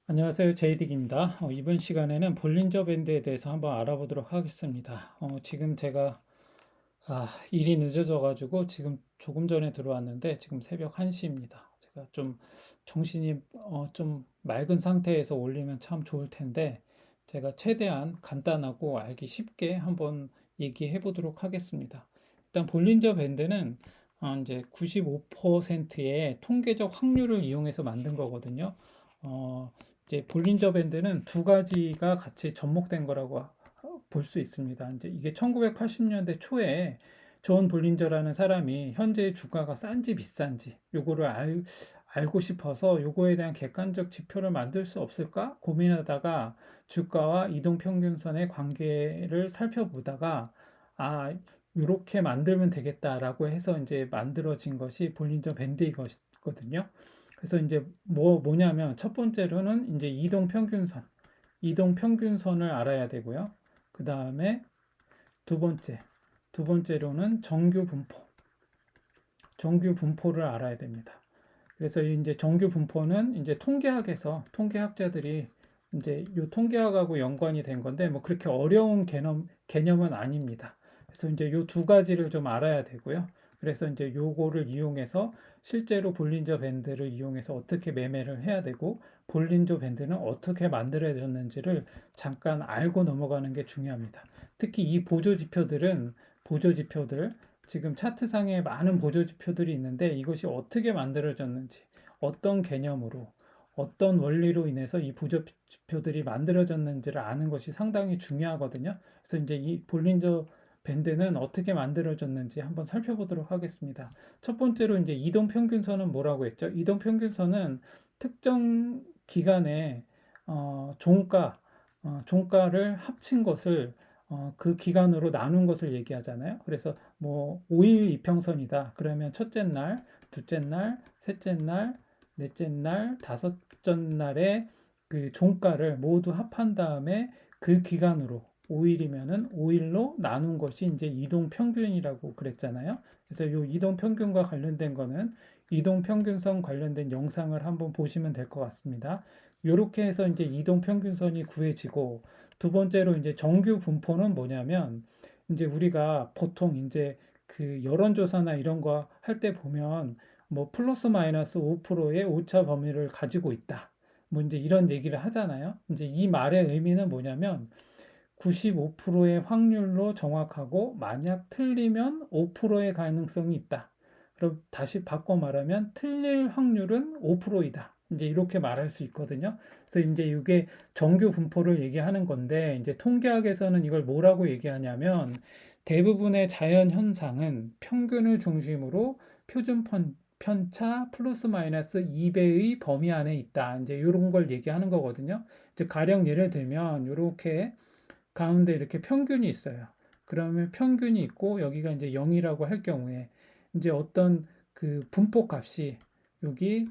안녕하세요. 제이딕입니다. 이번 시간에는 볼린저 밴드에 대해서 한번 알아보도록 하겠습니다. 지금 제가 일이 늦어져가지고 지금 조금 전에 들어왔는데 지금 새벽 1시입니다. 제가 좀 정신이 좀 맑은 상태에서 올리면 참 좋을 텐데 제가 최대한 간단하고 알기 쉽게 한번 얘기해 보도록 하겠습니다. 일단 볼린저 밴드는 이제 95%의 통계적 확률을 이용해서 만든 거거든요. 어, 이제 볼린저 밴드는 두 가지가 같이 접목된 거라고 볼 수 있습니다. 이제 이게 1980년대 초에 존 볼린저라는 사람이 현재 주가가 싼지 비싼지 요거를 알고 싶어서 요거에 대한 객관적 지표를 만들 수 없을까 고민하다가 주가와 이동평균선의 관계를 살펴보다가 아 요렇게 만들면 되겠다라고 해서 이제 만들어진 것이 볼린저 밴드이거든요. 그래서 이제 뭐냐면 첫 번째로는 이제 이동평균선을 알아야 되고요. 그 다음에 두 번째, 두 번째로는 정규 분포를 알아야 됩니다. 그래서 이제 정규 분포는 이제 통계학자들이 이제 요 통계학하고 연관이 된 건데 뭐 그렇게 어려운 개념은 아닙니다. 그래서 이제 요 두 가지를 좀 알아야 되고요. 그래서 이제 요거를 이용해서 실제로 볼린저 밴드를 이용해서 어떻게 매매를 해야 되고 볼린저 밴드는 어떻게 만들어졌는지를 잠깐 알고 넘어가는 게 중요합니다. 특히 이 보조 지표들 지금 차트상에 많은 보조 지표들이 있는데 이것이 어떻게 만들어졌는지, 어떤 개념으로, 어떤 원리로 인해서 이 보조 지표들이 만들어졌는지를 아는 것이 상당히 중요하거든요. 그래서 이제 이 볼린저 밴드는 어떻게 만들어졌는지 한번 살펴보도록 하겠습니다. 첫 번째로 이제 이동 평균선은 뭐라고 했죠? 이동 평균선은 특정 기간에 종가를 합친 것을 그 기간으로 나눈 것을 얘기하잖아요. 그래서 뭐 5일 이평선이다. 그러면 첫째 날, 둘째 날, 셋째 날, 넷째 날, 다섯째 날의 그 종가를 모두 합한 다음에 그 기간으로 5일이면은 5일로 나눈 것이 이제 이동 평균이라고 그랬잖아요. 그래서 이 이동 평균과 관련된 거는 이동 평균선 관련된 영상을 한번 보시면 될 것 같습니다. 이렇게 해서 이제 이동 평균선이 구해지고 두 번째로 이제 정규 분포는 뭐냐면 이제 우리가 보통 이제 그 여론조사나 이런 거 할 때 보면 뭐 플러스 마이너스 5%의 오차 범위를 가지고 있다. 뭐 이제 이런 얘기를 하잖아요. 이제 이 말의 의미는 뭐냐면 95%의 확률로 정확하고 만약 틀리면 5%의 가능성이 있다. 그럼 다시 바꿔 말하면 틀릴 확률은 5%이다. 이제 이렇게 말할 수 있거든요. 그래서 이제 이게 정규 분포를 얘기하는 건데 이제 통계학에서는 이걸 뭐라고 얘기하냐면 대부분의 자연 현상은 평균을 중심으로 표준 편차 플러스 마이너스 2배의 범위 안에 있다. 이제 이런 걸 얘기하는 거거든요. 즉 가령 예를 들면 이렇게 가운데 이렇게 평균이 있어요. 그러면 평균이 있고 여기가 이제 0이라고 할 경우에 이제 어떤 그 분포 값이 여기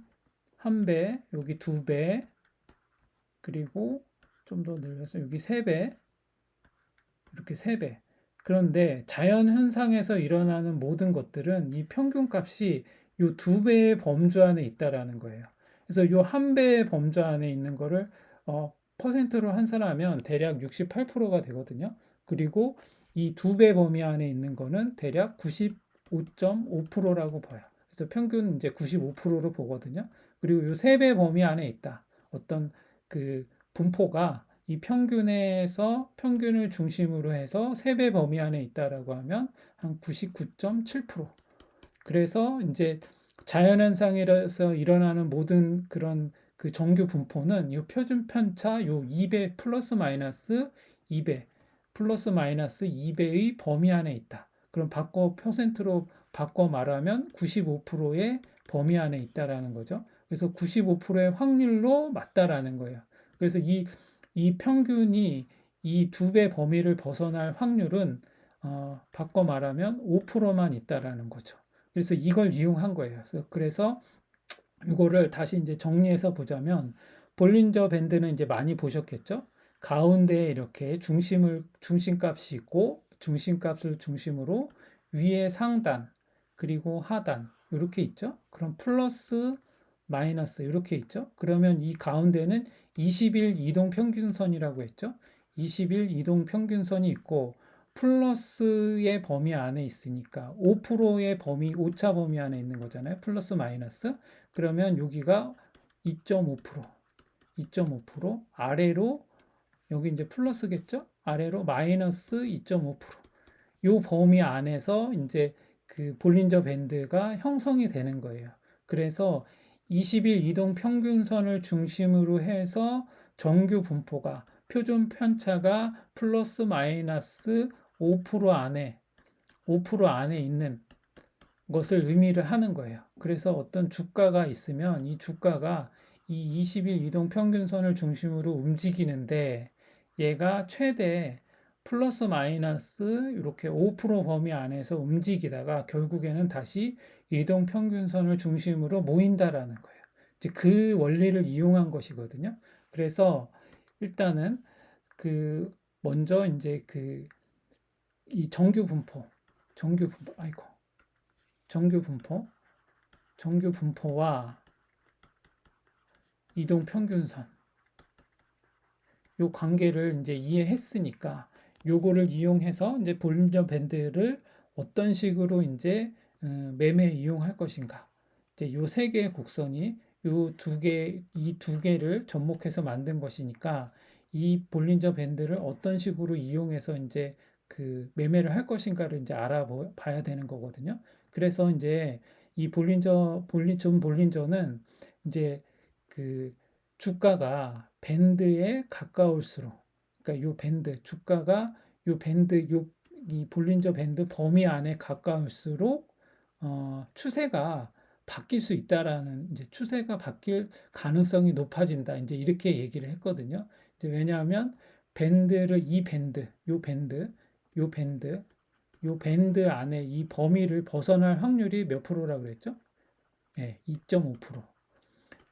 1배, 여기 2배, 그리고 좀 더 늘려서 여기 3배, 이렇게 3배. 그런데 자연 현상에서 일어나는 모든 것들은 이 평균 값이 이 2배의 범주 안에 있다라는 거예요. 그래서 이 1배의 범주 안에 있는 거를 퍼센트로 환산하면 대략 68%가 되거든요. 그리고 이 2배 범위 안에 있는 거는 대략 95.5%라고 봐요. 그래서 평균 이제 95%로 보거든요. 그리고 이 3배 범위 안에 있다. 어떤 그 분포가 이 평균에서 평균을 중심으로 해서 3배 범위 안에 있다라고 하면 한 99.7%. 그래서 이제 자연현상이라서 일어나는 모든 그런 그 정규 분포는 이 표준 편차 요 2배 플러스 마이너스 2배 플러스 마이너스 2배의 범위 안에 있다. 그럼 바꿔 퍼센트로 바꿔 말하면 95%의 범위 안에 있다라는 거죠. 그래서 95%의 확률로 맞다라는 거예요. 그래서 이 평균이 이 2배 범위를 벗어날 확률은 바꿔 말하면 5%만 있다라는 거죠. 그래서 이걸 이용한 거예요. 그래서 이거를 다시 이제 정리해서 보자면 볼린저 밴드는 이제 많이 보셨겠죠? 가운데에 이렇게 중심값이 있고 중심값을 중심으로 위에 상단 그리고 하단 이렇게 있죠? 그럼 플러스 마이너스 이렇게 있죠. 그러면 이 가운데는 20일 이동평균선이라고 했죠. 20일 이동평균선이 있고 플러스의 범위 안에 있으니까 5%의 범위, 오차 범위 안에 있는 거잖아요. 플러스 마이너스. 그러면 여기가 2.5%, 2.5% 아래로 여기 이제 플러스겠죠? 아래로 마이너스 2.5%. 요 범위 안에서 이제 그 볼린저 밴드가 형성이 되는 거예요. 그래서 20일 이동 평균선을 중심으로 해서 정규 분포가 표준 편차가 플러스 마이너스 5% 안에 5% 안에 있는 것을 의미를 하는 거예요. 그래서 어떤 주가가 있으면 이 주가가 이 20일 이동 평균선을 중심으로 움직이는데 얘가 최대 플러스 마이너스 이렇게 5% 범위 안에서 움직이다가 결국에는 다시 이동 평균선을 중심으로 모인다라는 거예요. 이제 그 원리를 이용한 것이거든요. 그래서 일단은 그 먼저 이제 그 이 정규 분포, 아이고, 정규 분포, 정규 분포와 이동 평균선 요 관계를 이제 이해했으니까 요거를 이용해서 이제 볼린저 밴드를 어떤 식으로 이제 매매 이용할 것인가. 이제 요 세 개의 곡선이 이 두 개를 접목해서 만든 것이니까 이 볼린저 밴드를 어떤 식으로 이용해서 이제 그 매매를 할 것인가를 이제 알아봐야 되는 거거든요. 그래서 이제 이 존 볼린저는 이제 그 주가가 밴드에 가까울수록, 그러니까 요 밴드 주가가 요 밴드 이 볼린저 밴드 범위 안에 가까울수록 추세가 바뀔 수 있다라는, 이제 추세가 바뀔 가능성이 높아진다, 이제 이렇게 얘기를 했거든요. 이제 왜냐하면 밴드를 요 밴드 안에 이 범위를 벗어날 확률이 몇 프로라고 그랬죠? 예, 2.5%.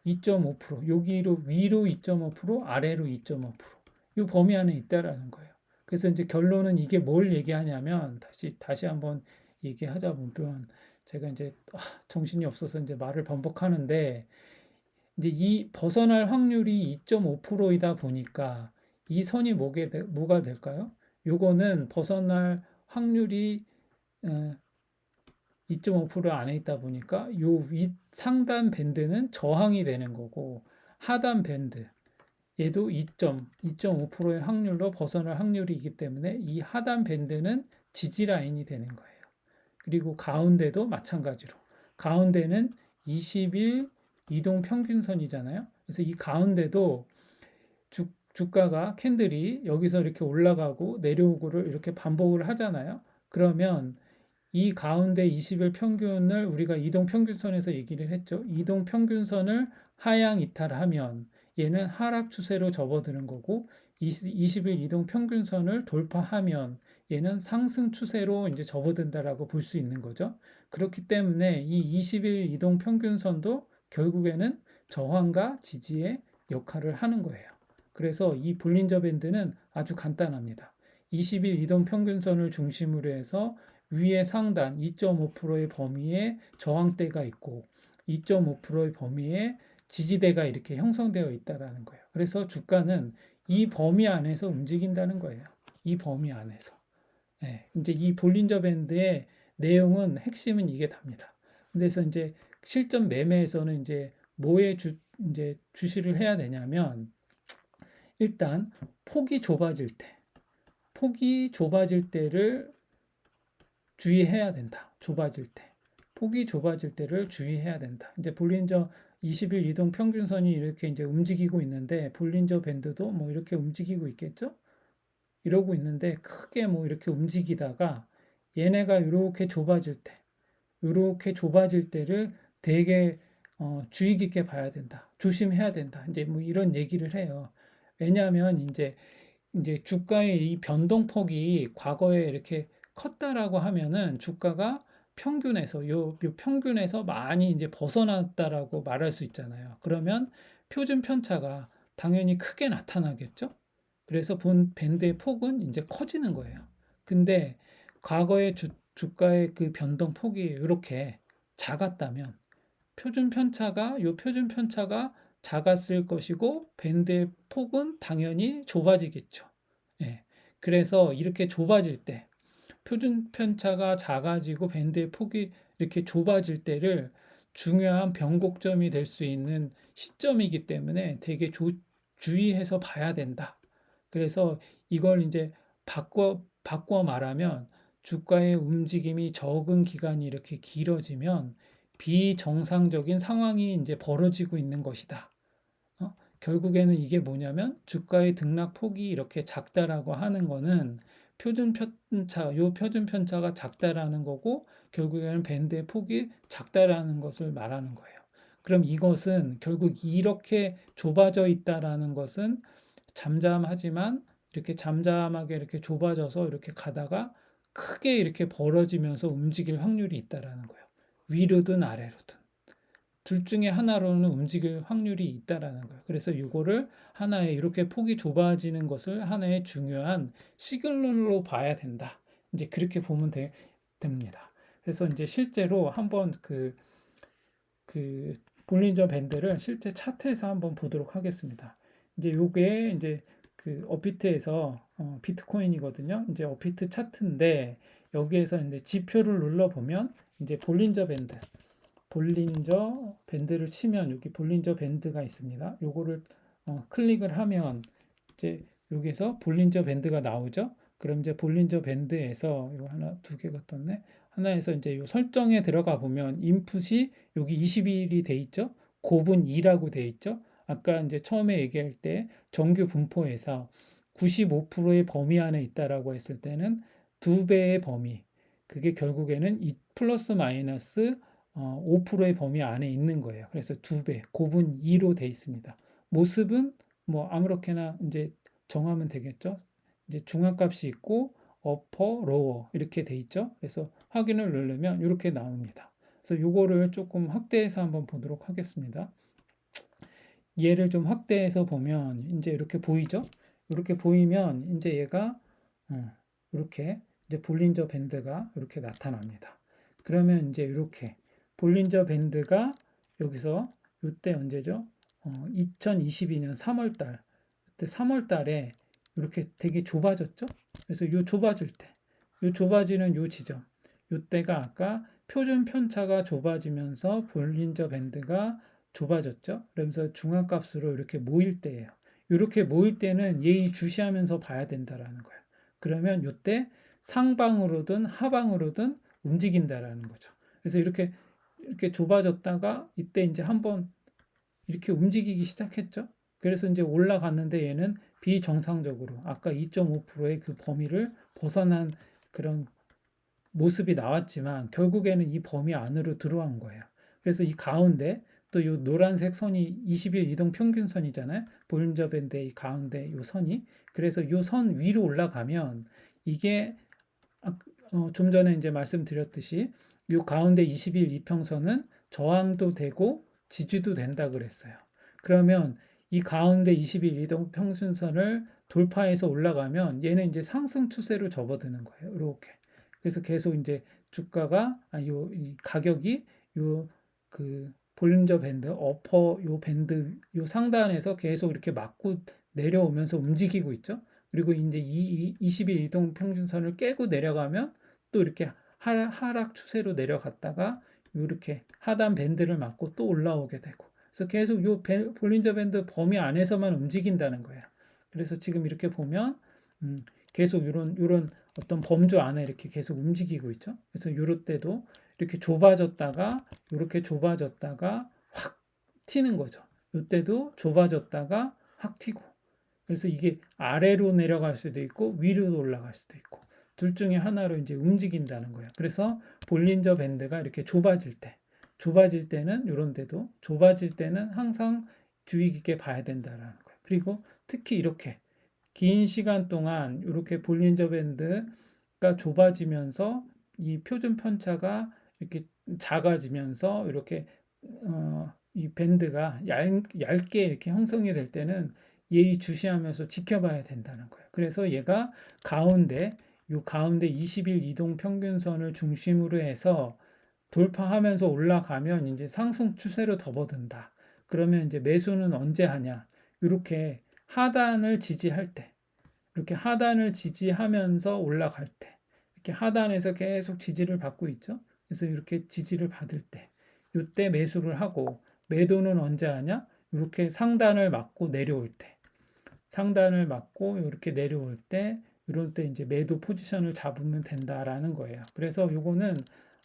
2.5% 여기로 위로 2.5% 아래로 2.5%이 범위 안에 있다라는 거예요. 그래서 이제 결론은 이게 뭘 얘기하냐면 다시 한번 얘기하자 보면 제가 이제 정신이 없어서 이제 말을 반복하는데 이제 이 벗어날 확률이 2.5%이다 보니까 이 선이 뭐가 될까요? 요거는 벗어날 확률이 2.5% 안에 있다 보니까 요 상단 밴드는 저항이 되는 거고 하단 밴드 얘도 2.5%의 확률로 벗어날 확률이기 때문에 이 하단 밴드는 지지 라인이 되는 거예요. 그리고 가운데도 마찬가지로 가운데는 20일 이동 평균선이잖아요. 그래서 이 가운데도 주가가 캔들이 여기서 이렇게 올라가고 내려오고를 이렇게 반복을 하잖아요. 그러면 이 가운데 20일 평균을 우리가 이동 평균선에서 얘기를 했죠. 이동 평균선을 하향 이탈하면 얘는 하락 추세로 접어드는 거고 20일 이동 평균선을 돌파하면 얘는 상승 추세로 이제 접어든다라고 볼 수 있는 거죠. 그렇기 때문에 이 20일 이동 평균선도 결국에는 저항과 지지의 역할을 하는 거예요. 그래서 이 볼린저 밴드는 아주 간단합니다. 20일 이동 평균선을 중심으로 해서 위에 상단 2.5%의 범위에 저항대가 있고 2.5%의 범위에 지지대가 이렇게 형성되어 있다라는 거예요. 그래서 주가는 이 범위 안에서 움직인다는 거예요. 이 범위 안에서. 네, 이제 이 볼린저 밴드의 내용은 핵심은 이게 답니다. 그래서 이제 실전 매매에서는 이제 이제 주시를 해야 되냐면 일단 폭이 좁아질 때를 주의해야 된다. 폭이 좁아질 때를 주의해야 된다. 이제 볼린저 20일 이동 평균선이 이렇게 이제 움직이고 있는데 볼린저 밴드도 뭐 이렇게 움직이고 있겠죠? 이러고 있는데 크게 뭐 이렇게 움직이다가 얘네가 이렇게 좁아질 때를 되게 주의 깊게 봐야 된다. 조심해야 된다. 이제 뭐 이런 얘기를 해요. 왜냐하면 이제 주가의 이 변동폭이 과거에 이렇게 컸다라고 하면은 주가가 요 평균에서 많이 이제 벗어났다라고 말할 수 있잖아요. 그러면 표준 편차가 당연히 크게 나타나겠죠? 그래서 본 밴드의 폭은 이제 커지는 거예요. 근데 과거의 주가의 그 변동폭이 이렇게 작았다면 표준 편차가 작았을 것이고 밴드의 폭은 당연히 좁아지겠죠. 예. 그래서 이렇게 좁아질 때 표준 편차가 작아지고 밴드의 폭이 이렇게 좁아질 때를 중요한 변곡점이 될 수 있는 시점이기 때문에 되게 주의해서 봐야 된다. 그래서 이걸 이제 바꿔 말하면 주가의 움직임이 적은 기간이 이렇게 길어지면 비정상적인 상황이 이제 벌어지고 있는 것이다. 결국에는 이게 뭐냐면 주가의 등락 폭이 이렇게 작다라고 하는 거는 표준 편차가 작다라는 거고 결국에는 밴드의 폭이 작다라는 것을 말하는 거예요. 그럼 이것은 결국 이렇게 좁아져 있다라는 것은 잠잠하지만 이렇게 잠잠하게 이렇게 좁아져서 이렇게 가다가 크게 이렇게 벌어지면서 움직일 확률이 있다라는 거예요. 위로든 아래로든. 둘 중에 하나로는 움직일 확률이 있다라는 거예요. 그래서 이거를 하나의 이렇게 폭이 좁아지는 것을 하나의 중요한 시그널로 봐야 된다. 이제 그렇게 보면 됩니다. 그래서 이제 실제로 한번 그 볼린저 밴드를 실제 차트에서 한번 보도록 하겠습니다. 이제 요게 이제 그 업비트에서 비트코인이거든요. 이제 업비트 차트인데 여기에서 이제 지표를 눌러 보면 이제 볼린저 밴드를 치면 여기 볼린저 밴드가 있습니다. 요거를 클릭을 하면 이제 여기서 볼린저 밴드가 나오죠. 그럼 이제 볼린저 밴드에서 이거 하나 두 개가 떴네. 하나에서 이제 요 설정에 들어가 보면 인풋이 여기 20일이 돼 있죠. 곱은 2라고 돼 있죠. 아까 이제 처음에 얘기할 때 정규 분포에서 95%의 범위 안에 있다라고 했을 때는 두 배의 범위. 그게 결국에는 플러스 마이너스 5%의 범위 안에 있는 거예요. 그래서 두 배, 곱은 2로 돼 있습니다. 모습은 뭐 아무렇게나 이제 정하면 되겠죠. 이제 중앙값이 있고 어퍼, 로워 이렇게 돼 있죠. 그래서 확인을 누르면 이렇게 나옵니다. 그래서 요거를 조금 확대해서 한번 보도록 하겠습니다. 얘를 좀 확대해서 보면 이제 이렇게 보이죠? 이렇게 보이면 이제 얘가 이렇게 이제 볼린저 밴드가 이렇게 나타납니다. 그러면 이제 이렇게 볼린저 밴드가 여기서 이때 언제죠? 2022년 3월 달. 그때 3월 달에 이렇게 되게 좁아졌죠? 그래서 요 좁아질 때, 요 좁아지는 요 지점. 요때가 아까 표준 편차가 좁아지면서 볼린저 밴드가 좁아졌죠? 그러면서 중앙값으로 이렇게 모일 때예요. 이렇게 모일 때는 예의주시하면서 봐야 된다라는 거예요. 그러면 요때 상방으로든 하방으로든 움직인다라는 거죠. 그래서 이렇게 좁아졌다가 이때 이제 한번 이렇게 움직이기 시작했죠. 그래서 이제 올라갔는데 얘는 비정상적으로 아까 2.5%의 그 범위를 벗어난 그런 모습이 나왔지만 결국에는 이 범위 안으로 들어온 거예요. 그래서 이 가운데 또 이 노란색 선이 20일 이동 평균선이잖아요. 볼린저 밴드의 이 가운데 이 선이. 그래서 이 선 위로 올라가면 이게 좀 전에 이제 말씀드렸듯이 이 가운데 20일 이평선은 저항도 되고 지지도 된다 그랬어요. 그러면 이 가운데 20일 이동 평균선을 돌파해서 올라가면 얘는 이제 상승 추세로 접어드는 거예요. 이렇게. 그래서 계속 이제 주가가 이 가격이 요 그 볼린저 밴드 요 밴드 요 상단에서 계속 이렇게 맞고 내려오면서 움직이고 있죠. 그리고 이제 이 20일 이동 평균선을 깨고 내려가면 또 이렇게 하락 추세로 내려갔다가 이렇게 하단 밴드를 맞고 또 올라오게 되고 그래서 계속 요 볼린저 밴드 범위 안에서만 움직인다는 거예요. 그래서 지금 이렇게 보면 계속 이런 어떤 범주 안에 이렇게 계속 움직이고 있죠. 그래서 요럴 때도 이렇게 좁아졌다가 이렇게 좁아졌다가 확 튀는 거죠. 요때도 좁아졌다가 확 튀고 그래서 이게 아래로 내려갈 수도 있고 위로 올라갈 수도 있고 둘 중에 하나로 이제 움직인다는 거예요. 그래서 볼린저 밴드가 이렇게 좁아질 때는 이런 데도 좁아질 때는 항상 주의 깊게 봐야 된다라는 거예요. 그리고 특히 이렇게 긴 시간 동안 이렇게 볼린저 밴드가 좁아지면서 이 표준 편차가 이렇게 작아지면서 이렇게 이 밴드가 얇게 이렇게 형성이 될 때는 예의주시하면서 지켜봐야 된다는 거예요. 그래서 얘가 가운데 20일 이동 평균선을 중심으로 해서 돌파하면서 올라가면 이제 상승 추세로 접어든다. 그러면 이제 매수는 언제 하냐? 이렇게 하단을 지지할 때, 이렇게 하단을 지지하면서 올라갈 때, 이렇게 하단에서 계속 지지를 받고 있죠. 그래서 이렇게 지지를 받을 때, 이때 매수를 하고, 매도는 언제 하냐? 이렇게 상단을 맞고 내려올 때, 상단을 맞고 이렇게 내려올 때, 이럴 때 이제 매도 포지션을 잡으면 된다라는 거예요. 그래서 요거는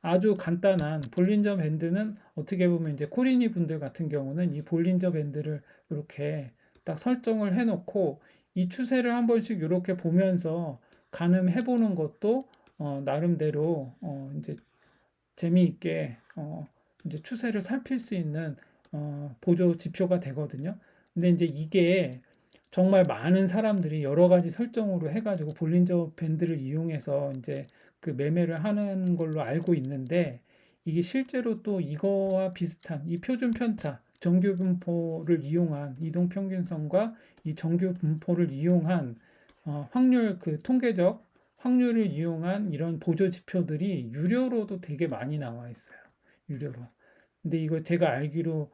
아주 간단한 볼린저 밴드는 어떻게 보면 이제 코리니 분들 같은 경우는 이 볼린저 밴드를 이렇게 딱 설정을 해놓고 이 추세를 한 번씩 이렇게 보면서 가늠해 보는 것도 나름대로 이제 재미있게 이제 추세를 살필 수 있는 보조 지표가 되거든요. 근데 이제 이게 정말 많은 사람들이 여러 가지 설정으로 해가지고 볼린저 밴드를 이용해서 이제 그 매매를 하는 걸로 알고 있는데 이게 실제로 또 이거와 비슷한 이 표준 편차 정규 분포를 이용한 이동 평균선과 이 정규 분포를 이용한 확률 그 통계적 확률을 이용한 이런 보조 지표들이 유료로도 되게 많이 나와 있어요. 유료로. 근데 이거 제가 알기로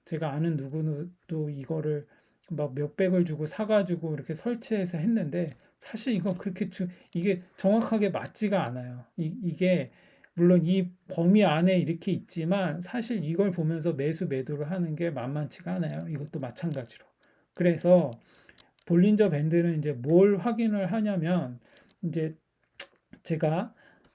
제가 아는 누구도 이거를 막 몇백을 주고 사가지고 이렇게 설치해서 했는데 사실 이거 그렇게 이게 정확하게 맞지가 않아요. 이게 물론 이 범위 안에 이렇게 있지만 사실 이걸 보면서 매수 매도를 하는 게 만만치가 않아요. 이것도 마찬가지로. 그래서 볼린저 밴드는 이제 뭘 확인을 하냐면 이제 제가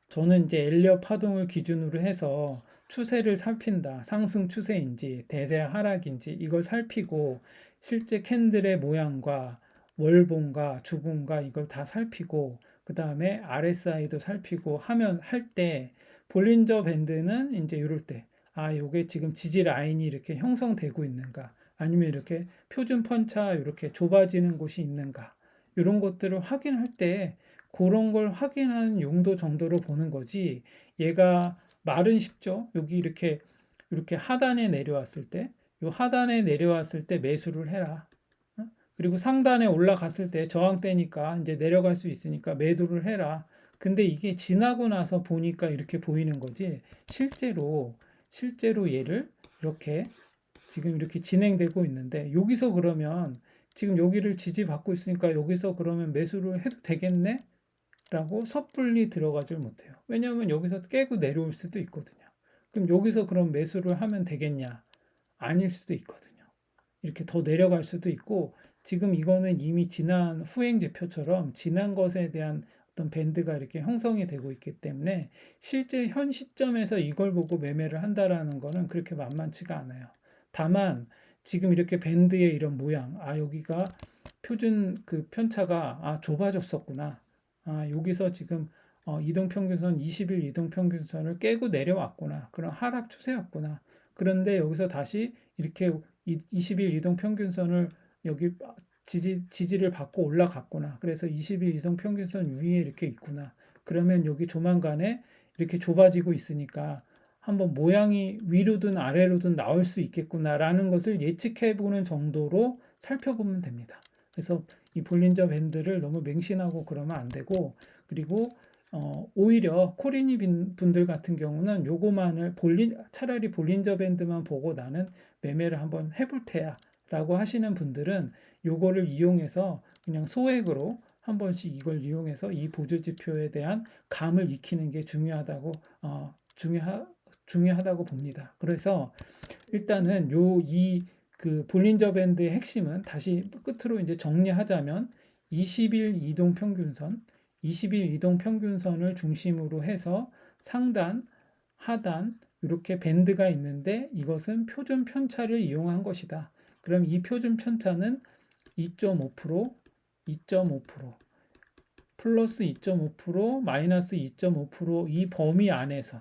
저는 이제 엘리엇 파동을 기준으로 해서 추세를 살핀다. 상승 추세인지 대세 하락인지 이걸 살피고 실제 캔들의 모양과 월봉과 주봉과 이걸 다 살피고 그 다음에 RSI도 살피고 하면 할 때 볼린저 밴드는 이제 이럴 때 요게 지금 지지 라인이 이렇게 형성되고 있는가 아니면 이렇게 표준 편차 이렇게 좁아지는 곳이 있는가 이런 것들을 확인할 때 그런 걸 확인하는 용도 정도로 보는 거지. 얘가 말은 쉽죠. 여기 이렇게 하단에 내려왔을 때, 요 하단에 내려왔을 때 매수를 해라. 어? 그리고 상단에 올라갔을 때 저항대니까 이제 내려갈 수 있으니까 매도를 해라. 근데 이게 지나고 나서 보니까 이렇게 보이는 거지. 실제로 얘를 이렇게 지금 이렇게 진행되고 있는데 여기서 그러면 지금 여기를 지지받고 있으니까 여기서 그러면 매수를 해도 되겠네? 라고 섣불리 들어가질 못해요. 왜냐하면 여기서 깨고 내려올 수도 있거든요. 그럼 여기서 그럼 매수를 하면 되겠냐? 아닐 수도 있거든요. 이렇게 더 내려갈 수도 있고 지금 이거는 이미 지난 후행 지표처럼 지난 것에 대한 어떤 밴드가 이렇게 형성이 되고 있기 때문에 실제 현 시점에서 이걸 보고 매매를 한다라는 거는 그렇게 만만치가 않아요. 다만 지금 이렇게 밴드의 이런 모양, 여기가 표준 그 편차가 좁아졌었구나. 여기서 지금 이동평균선 20일 이동평균선을 깨고 내려왔구나. 그런 하락 추세였구나. 그런데 여기서 다시 이렇게 20일 이동평균선을 여기 지지를 받고 올라갔구나. 그래서 20일 이동평균선 위에 이렇게 있구나. 그러면 여기 조만간에 이렇게 좁아지고 있으니까 한번 모양이 위로든 아래로든 나올 수 있겠구나라는 것을 예측해 보는 정도로 살펴보면 됩니다. 그래서 이 볼린저 밴드를 너무 맹신하고 그러면 안 되고 그리고 오히려 코리니 분들 같은 경우는 요거만을 차라리 볼린저 밴드만 보고 나는 매매를 한번 해볼 테야 라고 하시는 분들은 요거를 이용해서 그냥 소액으로 한 번씩 이걸 이용해서 이 보조 지표에 대한 감을 익히는 게 중요하다고 봅니다. 그래서 일단은 이 그 볼린저 밴드의 핵심은 다시 끝으로 이제 정리하자면 20일 이동 평균선, 20일 이동 평균선을 중심으로 해서 상단, 하단 이렇게 밴드가 있는데 이것은 표준 편차를 이용한 것이다. 그럼 이 표준 편차는 2.5%, 2.5%, 플러스 2.5%, 마이너스 2.5%이 범위 안에서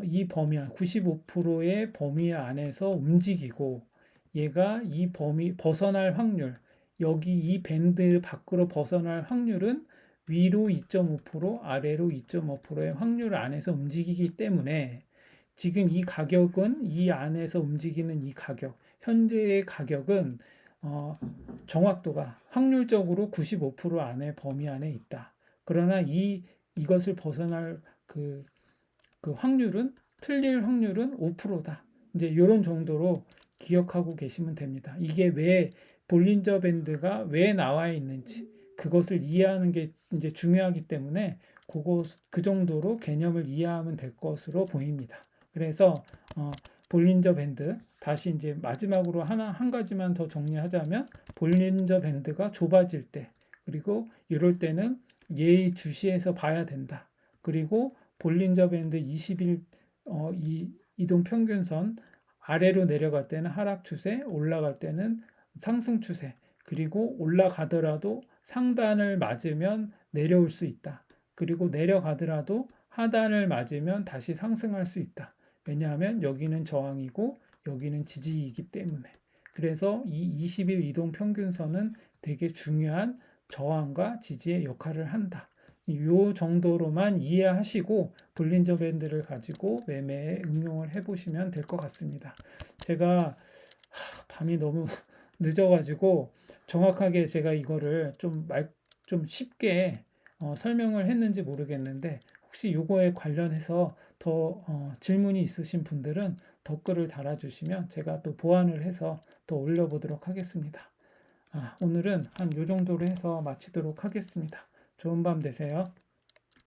이 범위 안 95%의 범위 안에서 움직이고 얘가 이 범위 벗어날 확률 여기 이 밴드 밖으로 벗어날 확률은 위로 2.5% 아래로 2.5%의 확률 안에서 움직이기 때문에 지금 이 가격은 이 안에서 움직이는 이 가격 현재의 가격은 정확도가 확률적으로 95% 안에 범위 안에 있다. 그러나 이것을 벗어날 그 확률은 틀릴 확률은 5%다. 이제 이런 정도로 기억하고 계시면 됩니다. 이게 왜 볼린저 밴드가 왜 나와 있는지 그것을 이해하는 게 이제 중요하기 때문에 그 정도로 개념을 이해하면 될 것으로 보입니다. 그래서 볼린저 밴드 다시 이제 마지막으로 한 가지만 더 정리하자면 볼린저 밴드가 좁아질 때 그리고 이럴 때는 예의주시해서 봐야 된다. 그리고 볼린저 밴드 20일 이동 평균선 아래로 내려갈 때는 하락 추세, 올라갈 때는 상승 추세. 그리고 올라가더라도 상단을 맞으면 내려올 수 있다. 그리고 내려가더라도 하단을 맞으면 다시 상승할 수 있다. 왜냐하면 여기는 저항이고 여기는 지지이기 때문에. 그래서 이 20일 이동 평균선은 되게 중요한 저항과 지지의 역할을 한다. 이 정도로만 이해하시고 볼린저 밴드를 가지고 매매에 응용을 해보시면 될 것 같습니다. 제가 밤이 너무 늦어가지고 정확하게 제가 이거를 좀 쉽게 설명을 했는지 모르겠는데 혹시 이거에 관련해서 더 질문이 있으신 분들은 댓글을 달아주시면 제가 또 보완을 해서 더 올려보도록 하겠습니다. 오늘은 한 요 정도로 해서 마치도록 하겠습니다. 좋은 밤 되세요.